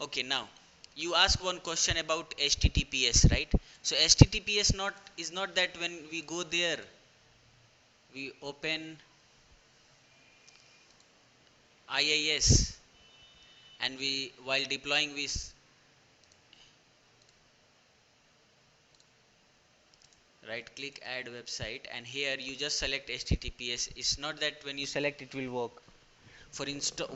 Okay, now you ask one question about HTTPS, right? So HTTPS not is not that when we go there, we open IIS and we while deploying we right click add website and here you just select HTTPS. It's not that when you select it will work. For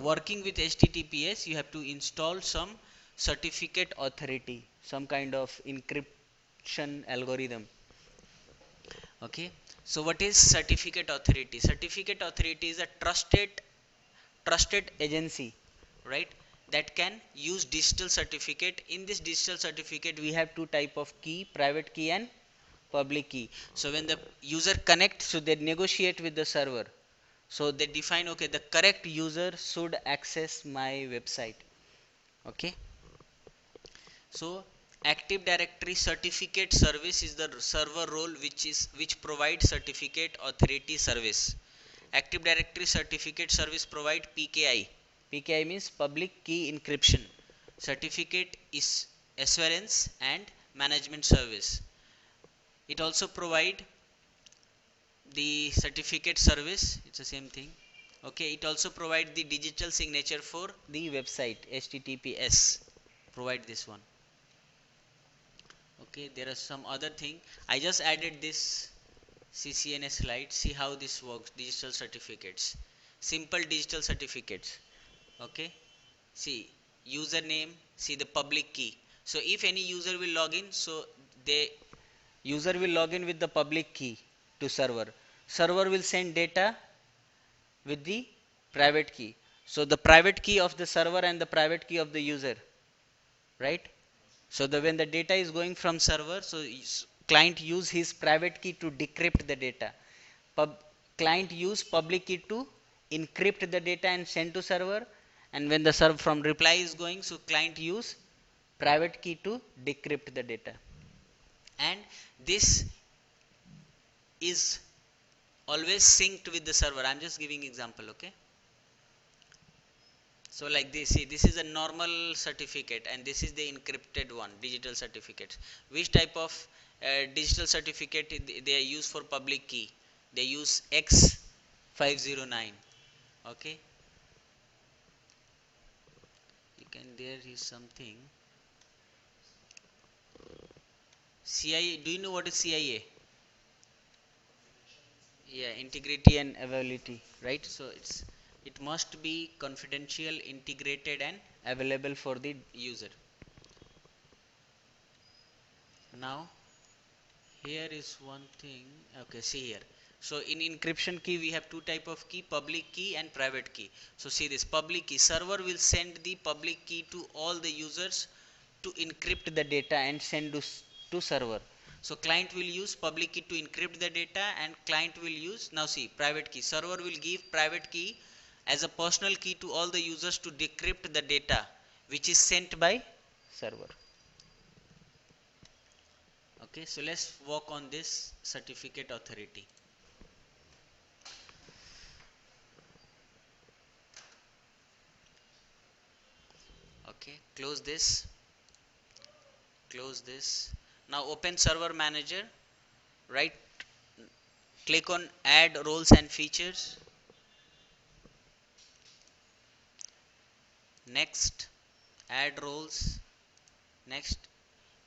working with HTTPS you have to install some certificate authority, some kind of encryption algorithm. Okay, so what is certificate authority? Certificate authority is a trusted agency, right, that can use digital certificate. In this digital certificate we have two type of key, private key and public key. So when the user connects, so they negotiate with the server, so they define, okay, the correct user should access my website. Okay, so active directory certificate service is the server role which provides certificate authority service. Active directory certificate service provide PKI. PKI means public key encryption, certificate is assurance and management service. It also provide the certificate service, it's the same thing. Okay, it also provide the digital signature for the website, HTTPS provide this one. Okay, there are some other thing, I just added this CCNA slide. See how this works. Digital certificates, simple digital certificates. Okay, see username, see the public key. So if any user will log in, so they user will log in with the public key to server. Server will send data with the private key. So the private key of the server and the private key of the user, right? So the when the data is going from server, so client use his private key to decrypt the data. Client use public key to encrypt the data and send to server. And when the server from reply is going, so client use private key to decrypt the data. And this is always synced with the server. I'm just giving example. Okay, so like this, see, this is a normal certificate and this is the encrypted one, digital certificates. Which type of digital certificate they are used for public key? They use X509. Okay, you can, there is something CIA. Do you know what is CIA? Yeah, integrity and availability, right? So it must be confidential, integrated and available for the user. Now here is one thing. Okay, see here, so in encryption key we have two type of key, public key and private key. So see this public key, server will send the public key to all the users to encrypt the data and send to server. So client will use public key to encrypt the data and client will use, now see, private key. Server will give private key as a personal key to all the users to decrypt the data which is sent by server. Okay, so let's work on this certificate authority. Okay, close this, close this. Now open server manager, right click on add roles and features. Next, add roles. Next,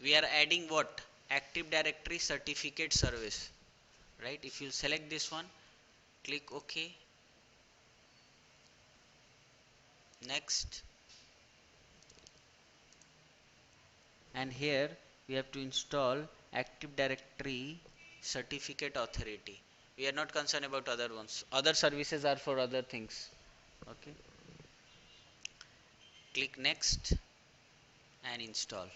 we are adding what? Active directory certificate service, right? If you select this one, click OK. Next, and here we have to install Active Directory certificate authority. We are not concerned about other ones, other services are for other things. Okay, click next and install.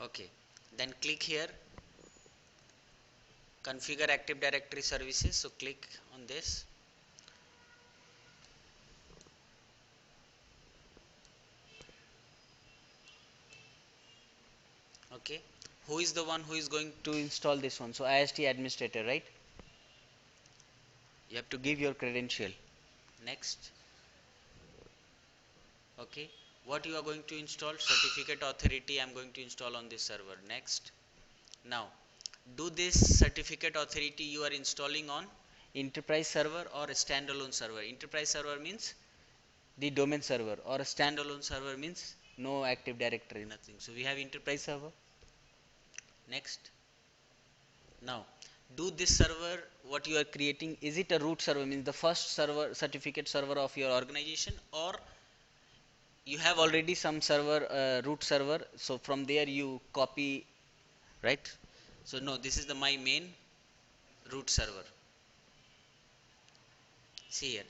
Okay, then click here, configure Active Directory services. So click on this. Okay, who is the one who is going to install this one? So IST administrator, right? You have to give your credential. Next. Okay, what you are going to install? Certificate authority I'm going to install on this server. Next. Now do this certificate authority you are installing on enterprise server or a standalone server. Enterprise server means the domain server, or a standalone server means no Active Directory, nothing. So we have enterprise server. Next. Now do this server what you are creating, is it a root server, means the first server, certificate server of your organization, or you have already some server, root server, so from there you copy, right? So no, this is the my main root server. See here,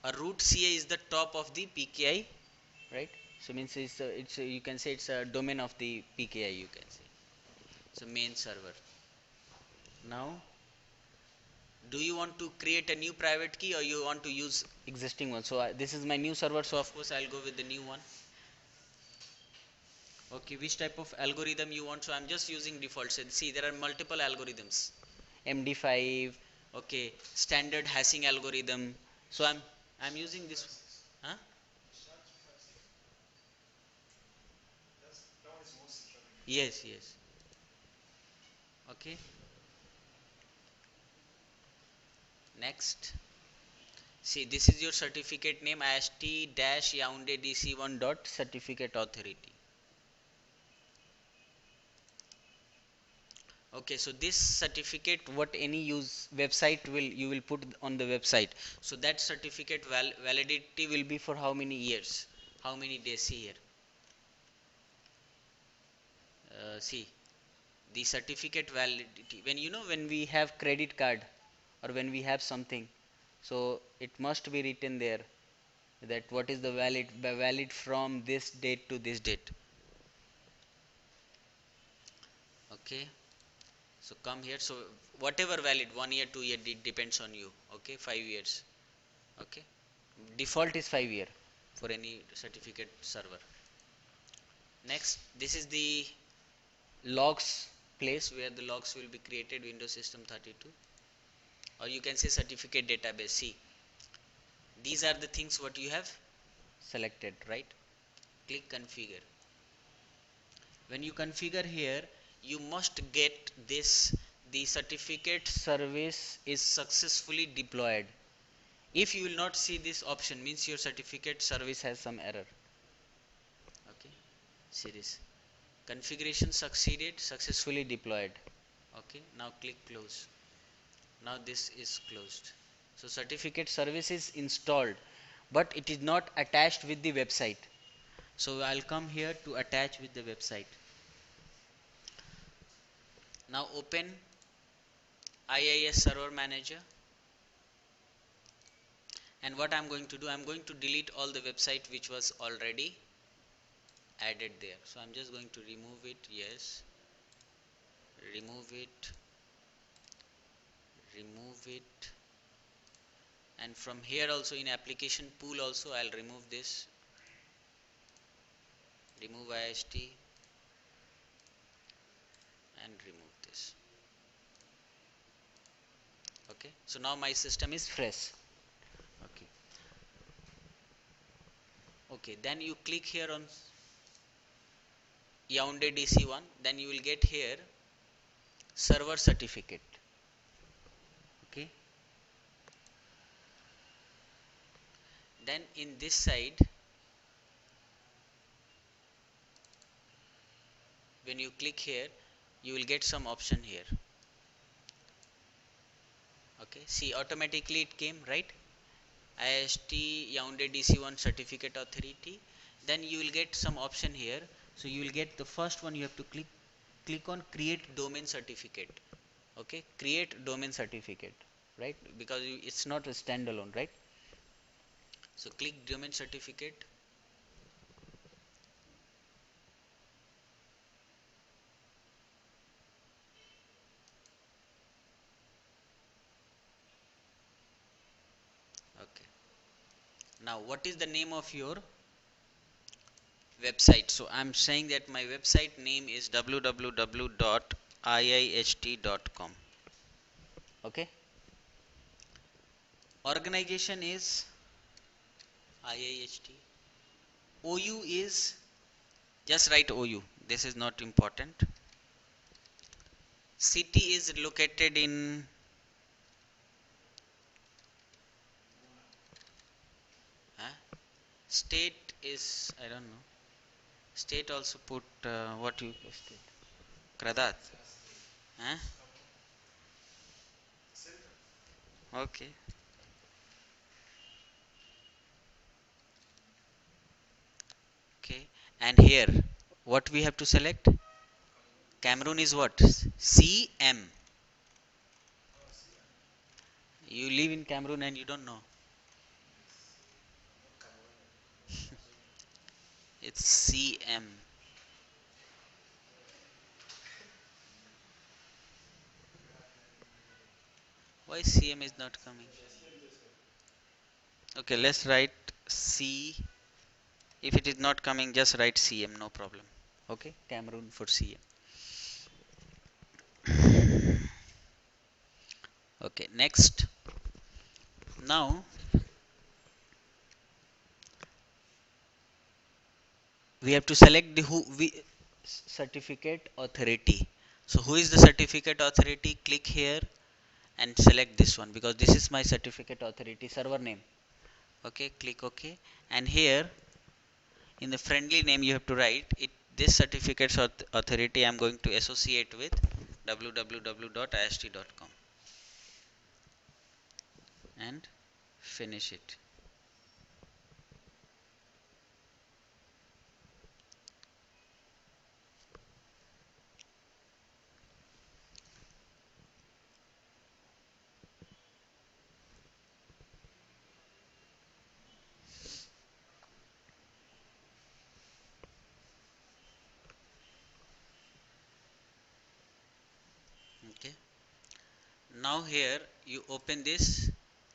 a root CA is the top of the PKI, right? So means it's you can say it's a domain of the PKI, you can say. So main server. Now do you want to create a new private key or you want to use existing one? So this is my new server, so of course I'll go with the new one. Okay, which type of algorithm you want? So I'm just using default. So see, there are multiple algorithms, MD5, okay, standard hashing algorithm. So I'm using this. Huh? Yes, yes. Okay. Next. See, this is your certificate name, IST-Yaoundé DC1 dot certificate authority. Okay, so this certificate, what any use website will, you will put on the website. So that certificate validity will be for how many years, how many days? See here. See, the certificate validity, when you know, when we have credit card or when we have something, so it must be written there that what is the valid from this date to this date. Okay, so come here. So whatever valid, 1 year, 2 year, it depends on you. Okay, 5 years. Okay, default is 5 year for any certificate server. Next, this is the logs place where the logs will be created, Windows System 32, or you can say certificate database. See, these are the things what you have selected, right? Click configure. When you configure here, you must get this, the certificate service is successfully deployed. If you will not see this option, means your certificate service has some error. Okay, see this, configuration succeeded, successfully deployed. Okay, now click close. Now this is closed. So certificate service is installed, but it is not attached with the website. So I'll come here to attach with the website. Now open IIS Server Manager, and what I'm going to do, I'm going to delete all the website which was already added there. So I'm just going to remove it. Yes, remove it, remove it, and from here also in application pool also I'll remove this, remove IST and remove this. Okay, so now my system is fresh. Okay, okay, then you click here on Yaoundé DC1, then you will get here server certificate. Okay, then in this side, when you click here, you will get some option here. Okay, see, automatically it came, right? IST Yaoundé DC1 certificate authority. Then you will get some option here. So you will get the first one, you have to click on create domain certificate. Okay, create domain certificate, right? Because it's not a standalone, right? So click domain certificate. Now what is the name of your website? So I'm saying that my website name is www.iiht.com. Okay, organization is IIHT. OU is, just write OU, this is not important. City is located in state is, I don't know. State also put what you state? Kradat. Huh? Okay. Okay. And here, what we have to select? Cameroon is what? CM. You live in Cameroon and you don't know. It's CM. Why CM is not coming? Okay, let's write C. If it is not coming, just write CM, no problem. Okay, Cameroon for CM. Okay, next. Now we have to select the certificate authority. So who is the certificate authority? Click here and select this one, because this is my certificate authority server name. Okay, click OK, and here in the friendly name you have to write it, this certificates authority I am going to associate with www.ist.com and finish it. Okay, now here you open this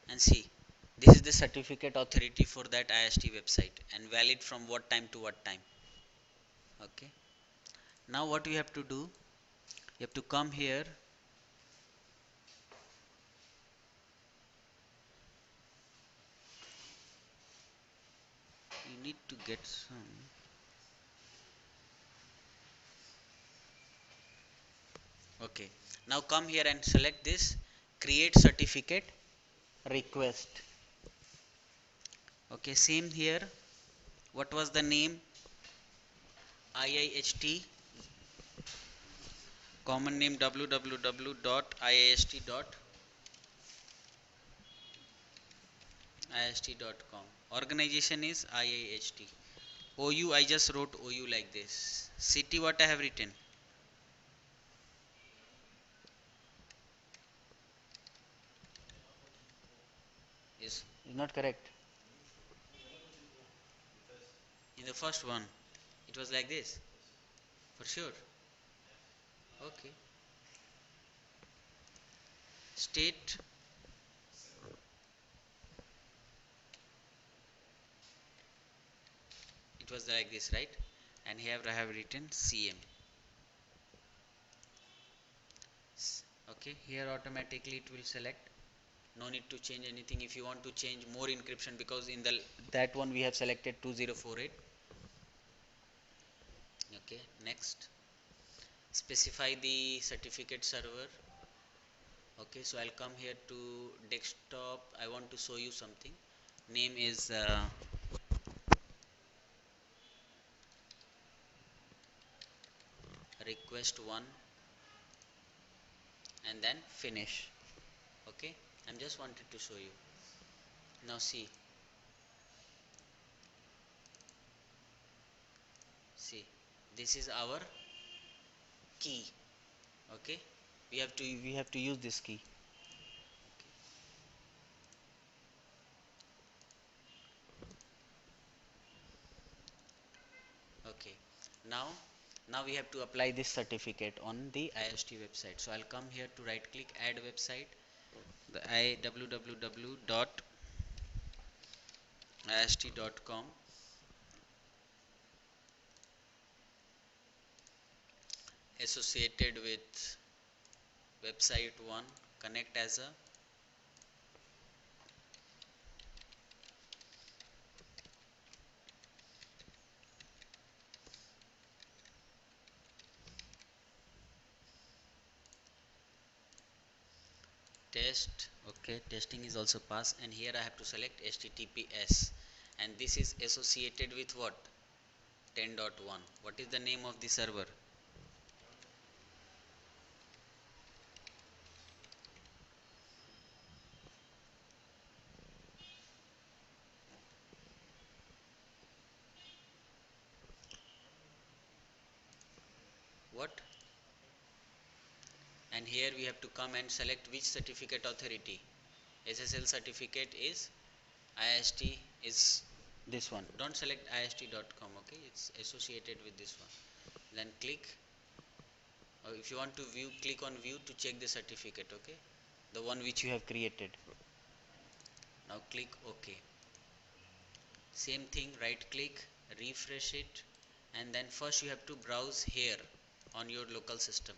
and see, this is the certificate authority for that IST website and valid from what time to what time. Okay, now what you have to do, you have to come here, you need to get some. Okay, now come here and select this create certificate request. Okay, same here, what was the name? IIHT, common name www.iist.com, organization is IIHT. OU, I just wrote OU like this. City, what I have written? Is not correct. In the first one, it was like this, for sure. Okay. State, it was like this, right? And here I have written CM. Okay, here automatically it will select. No need to change anything. If you want to change more encryption, because in the that one we have selected 2048. Okay, next, specify the certificate server. Okay, so I'll come here to desktop. I want to show you something. Name is request 1 and then finish. Okay, I'm just wanted to show you. Now see, this is our key. Okay, we have to use this key. Okay, now we have to apply this certificate on the IST website. So I'll come here to right click add website, the www ist.com associated with website 1, connect as a test. Okay, testing is also passed, and here I have to select HTTPS, and this is associated with what? 10.1. What is the name of the server? What? And here we have to come and select which certificate authority. SSL certificate is IST is this one. Don't select ist.com, okay? It's associated with this one. Then click, or if you want to view, click on view to check the certificate, okay? The one which you have created. Now click OK. Same thing, right click, refresh it, and then first you have to browse here on your local system.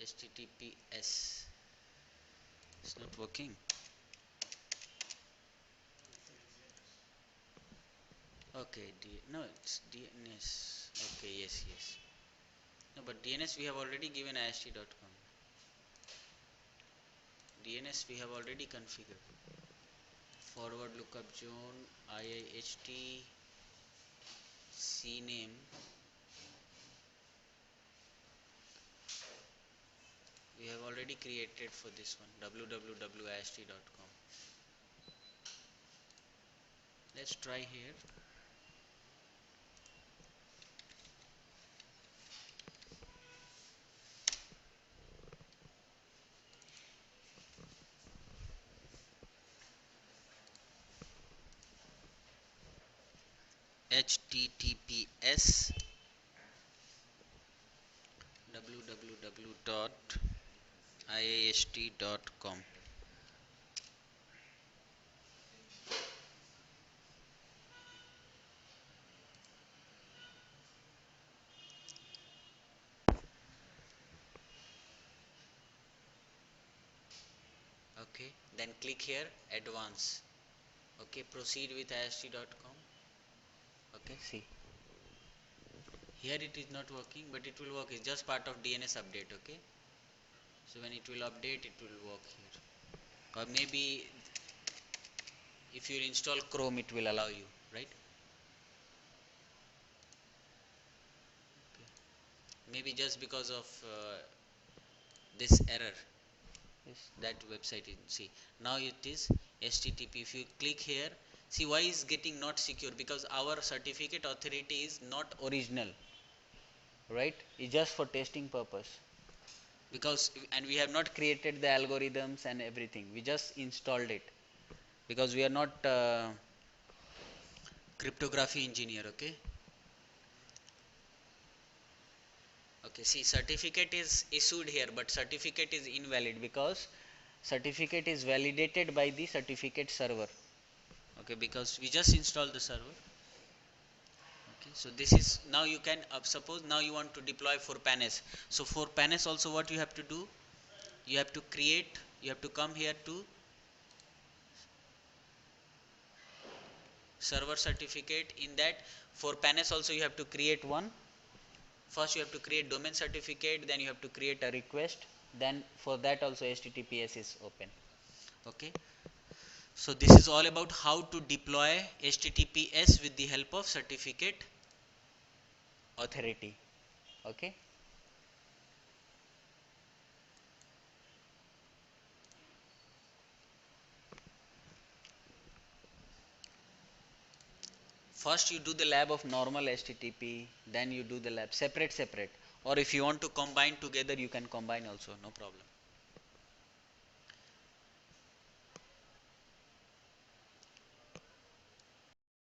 HTTPS. It's not working. Okay, no, it's DNS. Okay, yes, yes. No, but DNS we have already given ist.com. DNS we have already configured. Forward lookup zone, IIHT, CNAME. We have already created for this one, www.ist.com. Let's try here. HTTPS www.iist.com. Okay, then click here, advance. Okay, proceed with ist.com. Okay, see. Here it is not working, but it will work. It's just part of DNS update, okay? So when it will update, it will work here. Or maybe if you install Chrome, it will allow you, right? Okay. Maybe just because of this error, yes, that website is, see, now it is HTTP. If you click here, see why is getting not secure, because our certificate authority is not original, right? It's just for testing purpose, because, and we have not created the algorithms and everything, we just installed it, because we are not cryptography engineer, okay? Okay, see, certificate is issued here, but certificate is invalid because certificate is validated by the certificate server. Okay, because we just installed the server. Okay, so this is, now you can suppose now you want to deploy for PANAS. So for PANAS also what you have to do, you have to create, you have to come here to server certificate. In that, for PANAS also you have to create one. First you have to create domain certificate, then you have to create a request, then for that also HTTPS is open. Okay, so this is all about how to deploy HTTPS with the help of certificate authority. Okay, first you do the lab of normal HTTP, then you do the lab separate, or if you want to combine together you can combine also, no problem.